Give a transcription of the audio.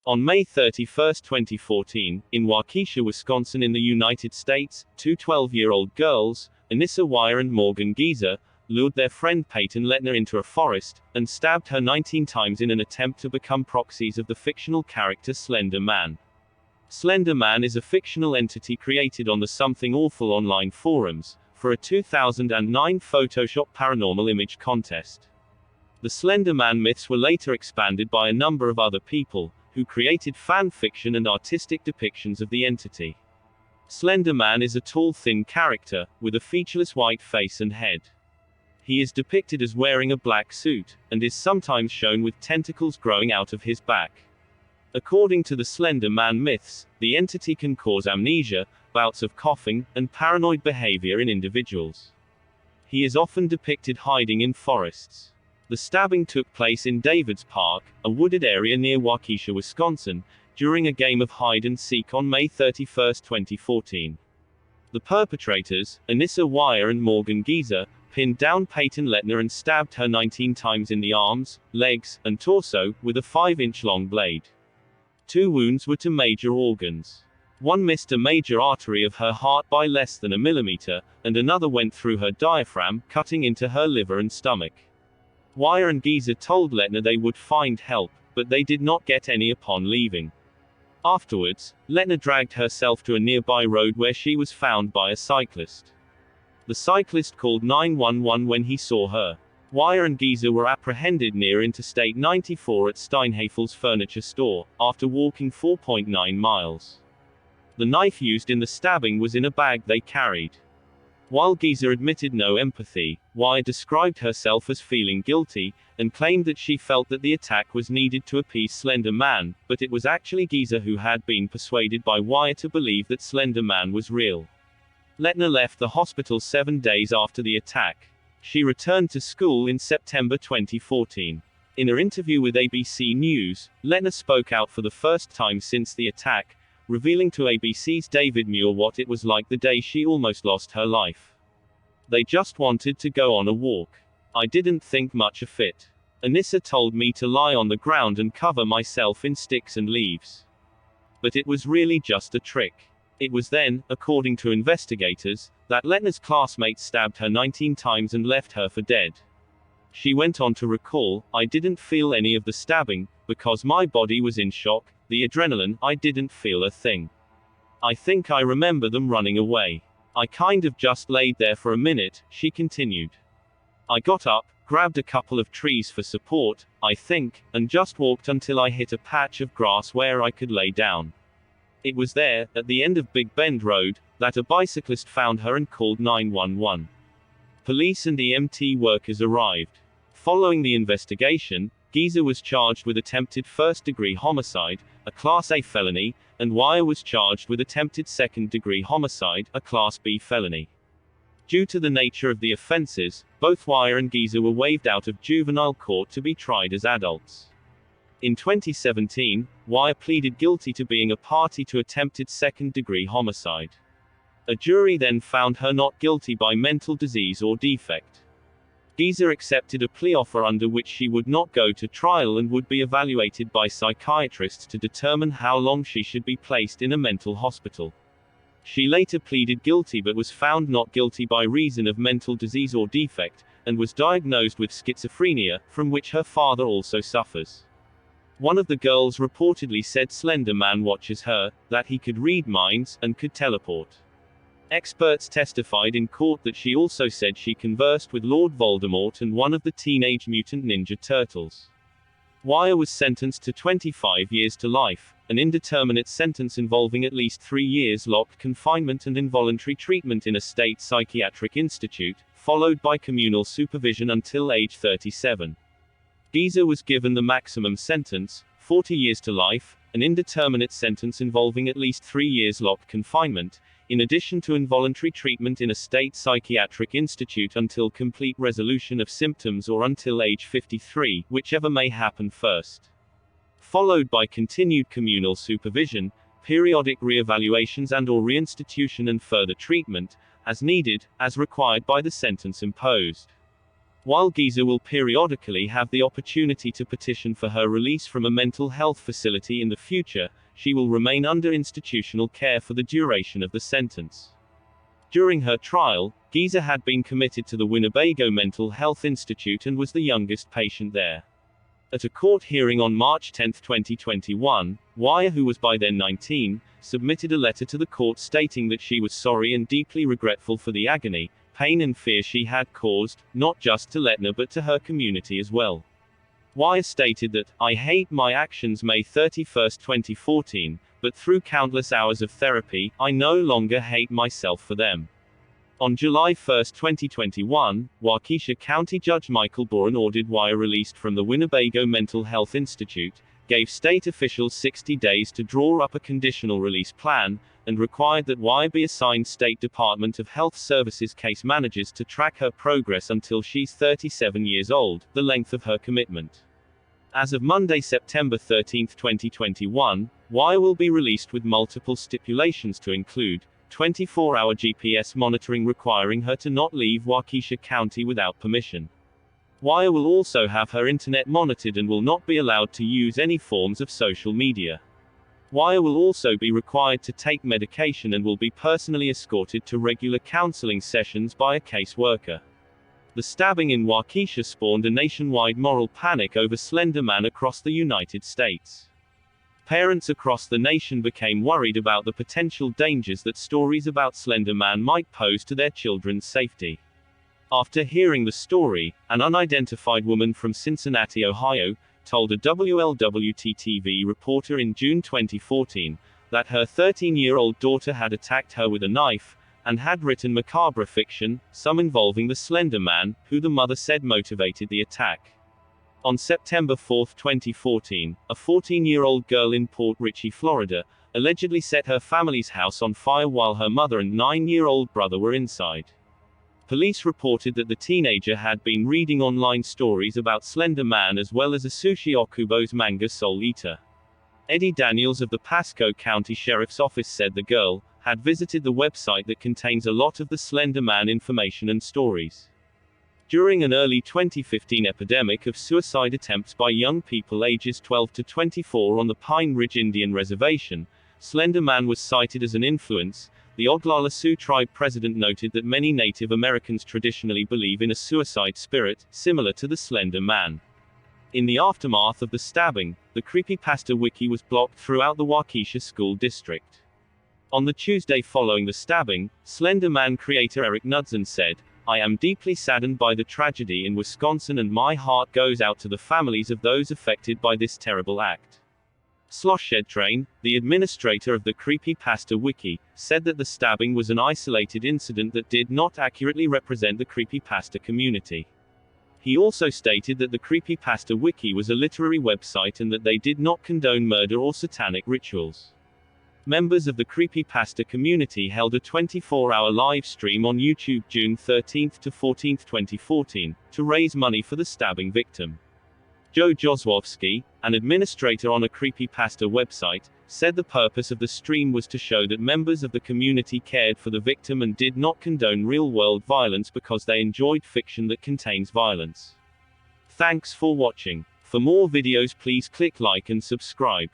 On May 31, 2014, in Waukesha, Wisconsin in the United States, two 12-year-old girls, Annisa Weier and Morgan Geyser, lured their friend Payton Leutner into a forest, and stabbed her 19 times in an attempt to become proxies of the fictional character Slender Man. Slender Man is a fictional entity created on the Something Awful online forums, for a 2009 Photoshop paranormal image contest. The Slender Man myths were later expanded by a number of other people, who created fan fiction and artistic depictions of the entity. Slender Man is a tall, thin character, with a featureless white face and head. He is depicted as wearing a black suit, and is sometimes shown with tentacles growing out of his back. According to the Slender Man myths, the entity can cause amnesia, bouts of coughing, and paranoid behavior in individuals. He is often depicted hiding in forests. The stabbing took place in Davids Park, a wooded area near Waukesha, Wisconsin, during a game of hide-and-seek on May 31, 2014. The perpetrators, Annisa Weier and Morgan Geyser, pinned down Payton Leutner and stabbed her 19 times in the arms, legs, and torso, with a 5-inch-long blade. 2 wounds were to major organs. One missed a major artery of her heart by less than a millimeter, and another went through her diaphragm, cutting into her liver and stomach. Weier and Geyser told Leutner they would find help, but they did not get any upon leaving. Afterwards, Leutner dragged herself to a nearby road where she was found by a cyclist. The cyclist called 911 when he saw her. Weier and Geyser were apprehended near Interstate 94 at Steinhafel's furniture store, after walking 4.9 miles. The knife used in the stabbing was in a bag they carried. While Geyser admitted no empathy, Weier described herself as feeling guilty, and claimed that she felt that the attack was needed to appease Slender Man, but it was actually Geyser who had been persuaded by Weier to believe that Slender Man was real. Leutner left the hospital 7 days after the attack. She returned to school in September 2014. In her interview with ABC News, Leutner spoke out for the first time since the attack, revealing to ABC's David Muir what it was like the day she almost lost her life. "They just wanted to go on a walk. I didn't think much of it. Annisa told me to lie on the ground and cover myself in sticks and leaves. But it was really just a trick. It was then, according to investigators, that Leutner's classmate stabbed her 19 times and left her for dead." She went on to recall, "I didn't feel any of the stabbing, because my body was in shock, the adrenaline, I didn't feel a thing. I think I remember them running away. I kind of just laid there for a minute," she continued. "I got up, grabbed a couple of trees for support, I think, and just walked until I hit a patch of grass where I could lay down. It was there, at the end of Big Bend Road, that a bicyclist found her and called 911. Police and EMT workers arrived. Following the investigation, Geyser was charged with attempted first-degree homicide, a Class A felony, and Weier was charged with attempted second-degree homicide, a Class B felony. Due to the nature of the offenses, both Weier and Geyser were waived out of juvenile court to be tried as adults. In 2017, Weier pleaded guilty to being a party to attempted second-degree homicide. A jury then found her not guilty by mental disease or defect. Geyser accepted a plea offer under which she would not go to trial and would be evaluated by psychiatrists to determine how long she should be placed in a mental hospital. She later pleaded guilty but was found not guilty by reason of mental disease or defect, and was diagnosed with schizophrenia, from which her father also suffers. One of the girls reportedly said Slender Man watches her, that he could read minds, and could teleport. Experts testified in court that she also said she conversed with Lord Voldemort and one of the Teenage Mutant Ninja Turtles. Weier was sentenced to 25 years to life, an indeterminate sentence involving at least 3 years locked confinement and involuntary treatment in a state psychiatric institute, followed by communal supervision until age 37. Geyser was given the maximum sentence, 40 years to life, an indeterminate sentence involving at least 3 years locked confinement, in addition to involuntary treatment in a state psychiatric institute until complete resolution of symptoms or until age 53, whichever may happen first. Followed by continued communal supervision, periodic re-evaluations and/or reinstitution and further treatment, as needed, as required by the sentence imposed. While Geyser will periodically have the opportunity to petition for her release from a mental health facility in the future, she will remain under institutional care for the duration of the sentence. During her trial, Geyser had been committed to the Winnebago Mental Health Institute and was the youngest patient there. At a court hearing on March 10, 2021, Weier, who was by then 19, submitted a letter to the court stating that she was sorry and deeply regretful for the agony, pain and fear she had caused, not just to Leutner but to her community as well. Weier stated that, "I hate my actions May 31, 2014, but through countless hours of therapy, I no longer hate myself for them." On July 1, 2021, Waukesha County Judge Michael Boren ordered Weier released from the Winnebago Mental Health Institute, gave state officials 60 days to draw up a conditional release plan, and required that Weier be assigned State Department of Health Services case managers to track her progress until she's 37 years old, the length of her commitment. As of Monday, September 13, 2021, Weier will be released with multiple stipulations to include 24-hour GPS monitoring requiring her to not leave Waukesha County without permission. Weier will also have her internet monitored and will not be allowed to use any forms of social media. Weier will also be required to take medication and will be personally escorted to regular counseling sessions by a caseworker. The stabbing in Waukesha spawned a nationwide moral panic over Slender Man across the United States. Parents across the nation became worried about the potential dangers that stories about Slender Man might pose to their children's safety. After hearing the story, an unidentified woman from Cincinnati, Ohio, told a WLWT-TV reporter in June 2014 that her 13-year-old daughter had attacked her with a knife, and had written macabre fiction, some involving the Slender Man, who the mother said motivated the attack. On September 4, 2014, a 14-year-old girl in Port Richey, Florida, allegedly set her family's house on fire while her mother and 9-year-old brother were inside. Police reported that the teenager had been reading online stories about Slender Man as well as Asushi Okubo's manga Soul Eater. Eddie Daniels of the Pasco County Sheriff's Office said the girl had visited the website that contains a lot of the Slender Man information and stories. During an early 2015 epidemic of suicide attempts by young people ages 12 to 24 on the Pine Ridge Indian Reservation, Slender Man was cited as an influence. The Oglala Sioux tribe president noted that many Native Americans traditionally believe in a suicide spirit, similar to the Slender Man. In the aftermath of the stabbing, the creepypasta wiki was blocked throughout the Waukesha School District. On the Tuesday following the stabbing, Slender Man creator Eric Knudsen said, "I am deeply saddened by the tragedy in Wisconsin and my heart goes out to the families of those affected by this terrible act." Sloshedtrain, the administrator of the creepypasta wiki, said that the stabbing was an isolated incident that did not accurately represent the creepypasta community. He also stated that the creepypasta wiki was a literary website and that they did not condone murder or satanic rituals. Members of the creepypasta community held a 24-hour live stream on YouTube June 13 to 14, 2014, to raise money for the stabbing victim. Joe Jozwowski, an administrator on a creepypasta website, said the purpose of the stream was to show that members of the community cared for the victim and did not condone real-world violence because they enjoyed fiction that contains violence. Thanks for watching. For more videos please click like and subscribe.